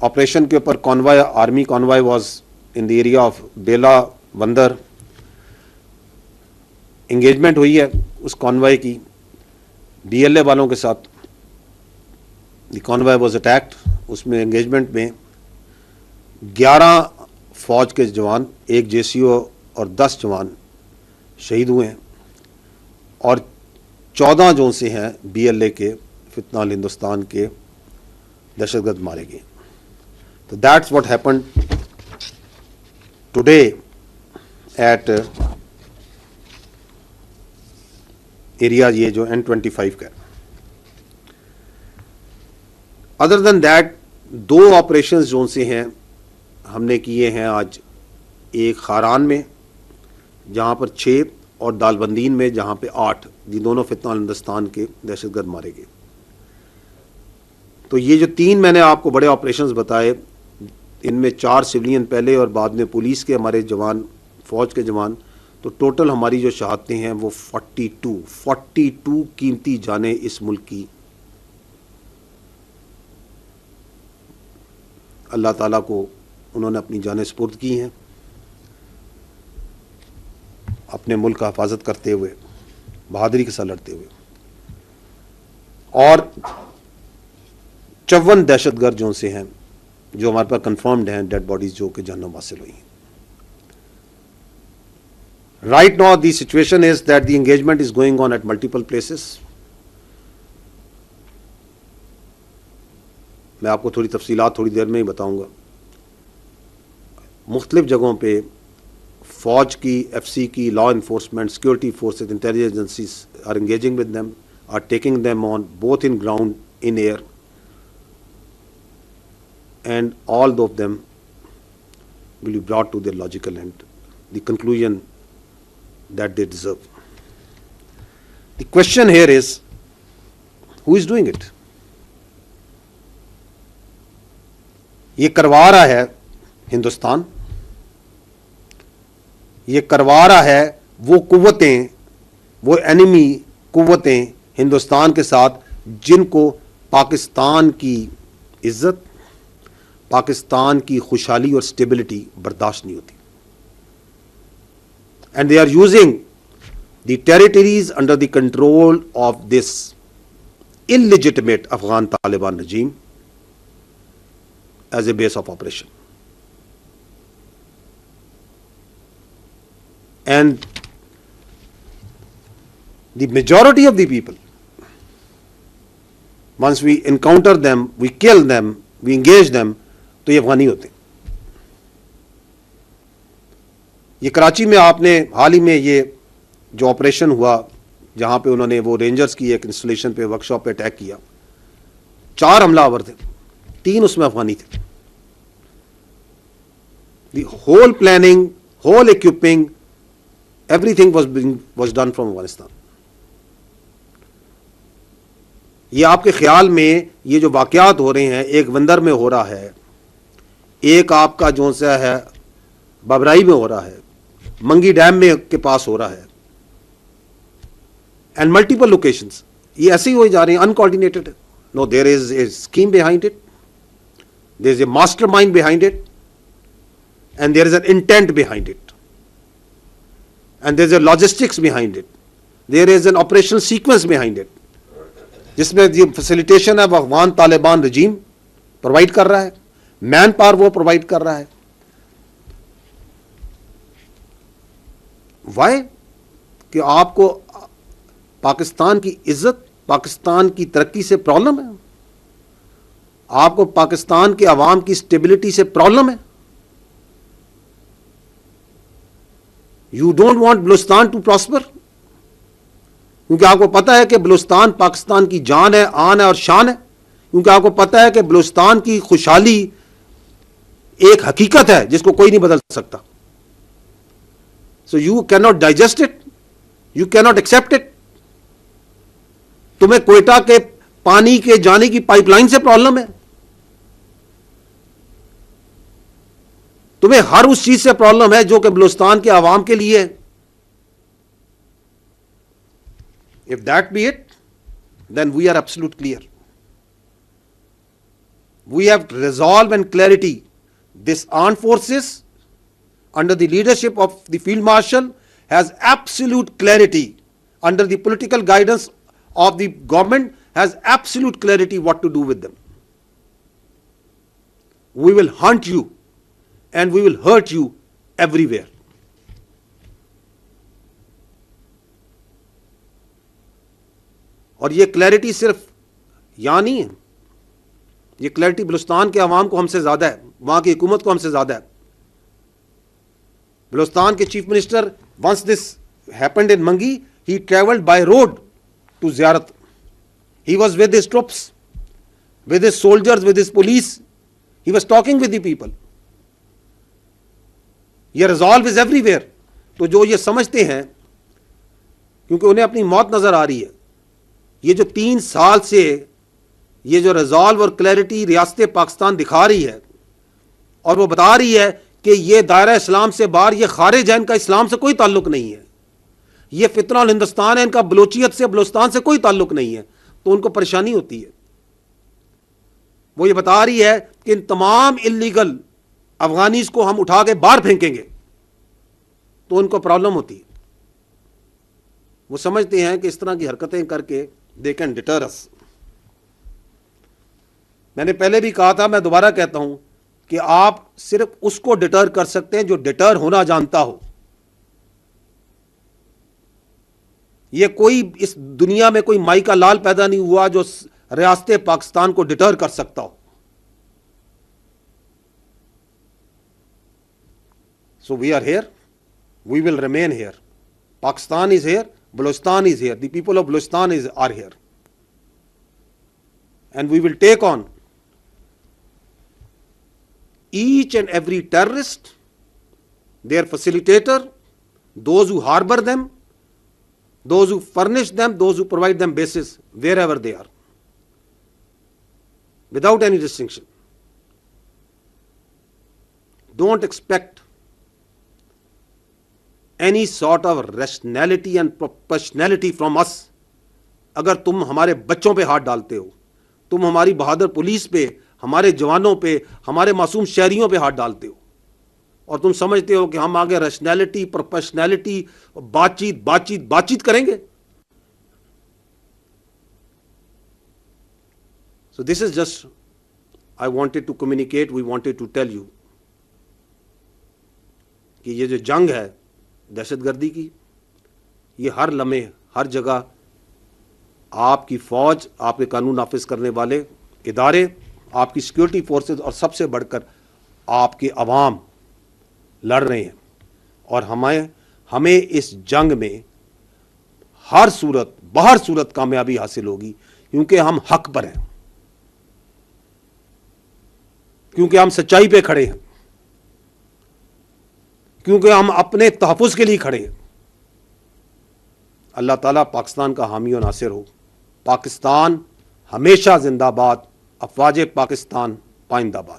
Operation के ऊपर convoy, army convoy was in the area of Bela Bandar, engagement हुई है उस कॉन्वॉय की BLA वालों के साथ। द कॉन्वॉय वाज अटैक्ड, उसमें एंगेजमेंट में 11 फौज के जवान, 1 JCO और 10 जवान शहीद हुए हैं और 14 जो से हैं BLA के फितनाल हिंदुस्तान के दहशतगर्द मारे गए। तो that's what happened today at area ये जो N25 का। अदर देन दैट 2 ऑपरेशंस जो से हैं हमने किए हैं आज, एक खारान में जहाँ पर 6 और दालबंदीन में जहाँ पे 8, ये दोनों फितनाल हिंदुस्तान के दहशतगर्द मारे गए। तो ये जो 3 मैंने आपको बड़े ऑपरेशंस बताए, इनमें 4 सिविलियन पहले और बाद में पुलिस के हमारे जवान, फौज के जवान, तो टोटल हमारी जो शहादतें हैं वो 42 कीमती जानें इस मुल्क की अल्लाह ताला को उन्होंने अपनी जानें सुपुर्द की हैं, अपने मुल्क का हिफाजत करते हुए, बहादुरी के साथ लड़ते हुए। और 54 दहशतगर्द जो से हैं जो हमारे पास कंफर्म्ड हैं, डेड बॉडीज जो कि जहन्नम हासिल हुई हैं। Right now the situation is that the engagement is going on at multiple places. मैं आपको थोड़ी तफसीलात थोड़ी देर में ही बताऊंगा। मुख्तलिफ जगहों पे फौज की, FC की, law enforcement, security forces, intelligence agencies are engaging with them, are taking them on both in ground, in air, and all of them will be brought to their logical end, the conclusion that they deserve. The question here is, who is doing it? ये करवा रहा है हिंदुस्तान, ये करवा रहा है वो कुव्वतें, वो एनिमी कुव्वतें हिंदुस्तान के साथ जिनको पाकिस्तान की इज्जत, पाकिस्तान की खुशहाली और स्टेबिलिटी बर्दाश्त नहीं होती। And they are using the territories under the control of this illegitimate Afghan Taliban regime as a base of operation. And the majority of the people, once we encounter them, we kill them, we engage them, तो ये अफगानी होते हैं। ये कराची में आपने हाल ही में ये जो ऑपरेशन हुआ जहां पे उन्होंने वो रेंजर्स की एक इंस्टॉलेशन पे, वर्कशॉप पे अटैक किया, 4 हमलावर थे, 3 उसमें अफगानी थे। The whole planning, whole equipping, everything was done from Afghanistan. ये आपके ख्याल में ये जो वाकयात हो रहे हैं, एक बंदर में हो रहा है, एक आपका जो सा है बबराई में हो रहा है, मंगी डैम में के पास हो रहा है, एंड मल्टीपल लोकेशंस, ये ऐसे ही हो जा रहे हैं, uncoordinated. No, there is a scheme behind it, there is a master mind behind it, and there is an intent behind it, and there is a logistics behind it, there is an operational sequence behind it, जिसमें ये facilitation है वो Afghan Taliban रजीम provide कर रहा है, man power वो provide कर रहा है। वाई? कि आपको पाकिस्तान की इज्जत, पाकिस्तान की तरक्की से प्रॉब्लम है, आपको पाकिस्तान के अवाम की स्टेबिलिटी से प्रॉब्लम है। You don't want Balochistan to prosper, क्योंकि आपको पता है कि बलूचिस्तान पाकिस्तान की जान है, आन है और शान है, क्योंकि आपको पता है कि बलूचिस्तान की खुशहाली एक हकीकत है जिसको कोई नहीं बदल सकता। So you can not digest it, you can not accept it. तुम्हें कोयटा के पानी के जाने की पाइपलाइन से प्रॉब्लम है, तुम्हें हर उस चीज से प्रॉब्लम है जो कि बलूचिस्तान के आवाम के लिए है। If that be it, then we are absolute clear. We have resolve and clarity. This armed forces under the leadership of the Field Marshal has absolute clarity, under the political guidance of the government has absolute clarity what to do with them. We will hunt you and we will hurt you everywhere. اور یہ clarity صرف یہاں نہیں ہے, یہ clarity Balochistan کے عوام کو ہم سے زیادہ ہے, وہاں کی حکومت کو ہم سے زیادہ ہے. بلوچستان کے chief minister, once this happened in Mangi, he travelled by road to Ziarat. He was with his troops, with his soldiers, with his police. He was talking with the people. یہ ریزالو از ایوری ویئر. تو جو یہ سمجھتے ہیں, کیونکہ انہیں اپنی موت نظر آ رہی ہے, یہ جو 3 سال سے یہ جو ریزالو اور کلیئرٹی ریاست پاکستان دکھا رہی ہے, اور وہ بتا رہی ہے کہ یہ دائرہ اسلام سے باہر, یہ خارج ہے, ان کا اسلام سے کوئی تعلق نہیں ہے, یہ فتنہ الہندوستان ہے, ان کا بلوچیت سے, بلوچستان سے کوئی تعلق نہیں ہے, تو ان کو پریشانی ہوتی ہے. وہ یہ بتا رہی ہے کہ ان تمام انلیگل افغانیز کو ہم اٹھا کے باہر پھینکیں گے, تو ان کو پرابلم ہوتی ہے. وہ سمجھتے ہیں کہ اس طرح کی حرکتیں کر کے they can deter us. میں نے پہلے بھی کہا تھا, میں دوبارہ کہتا ہوں کہ آپ صرف اس کو ڈٹر کر سکتے ہیں جو ڈٹر ہونا جانتا ہو. یہ کوئی اس دنیا میں کوئی مائی کا لال پیدا نہیں ہوا جو ریاست پاکستان کو ڈٹر کر سکتا ہو. So we are here, we will remain here. Pakistan is here, Balochistan is here, the people of Balochistan are here. And we will take on each and every terrorist, their facilitator, those who harbor them, those who furnish them, those who provide them bases, wherever they are, without any distinction. Don't expect any sort of rationality and proportionality from us. اگر تم ہمارے بچوں پہ ہاتھ ڈالتے ہو, تم ہماری بہادر police پہ, ہمارے جوانوں پہ, ہمارے معصوم شہریوں پہ ہاتھ ڈالتے ہو, اور تم سمجھتے ہو کہ ہم آگے ریشنلٹی, پروپیشنلٹی, بات چیت کریں گے. So this is just, I wanted to communicate, we wanted to tell you کہ یہ جو جنگ ہے دہشت گردی کی, یہ ہر لمحے, ہر جگہ آپ کی فوج, آپ کے قانون نافذ کرنے والے ادارے, آپ کی سیکورٹی فورسز, اور سب سے بڑھ کر آپ کے عوام لڑ رہے ہیں. اور ہمیں اس جنگ میں ہر صورت, بہر صورت کامیابی حاصل ہوگی, کیونکہ ہم حق پر ہیں, کیونکہ ہم سچائی پہ کھڑے ہیں, کیونکہ ہم اپنے تحفظ کے لیے کھڑے ہیں. اللہ تعالیٰ پاکستان کا حامی و ناصر ہو. پاکستان ہمیشہ زندہ باد. افواج پاکستان پائندہ باد.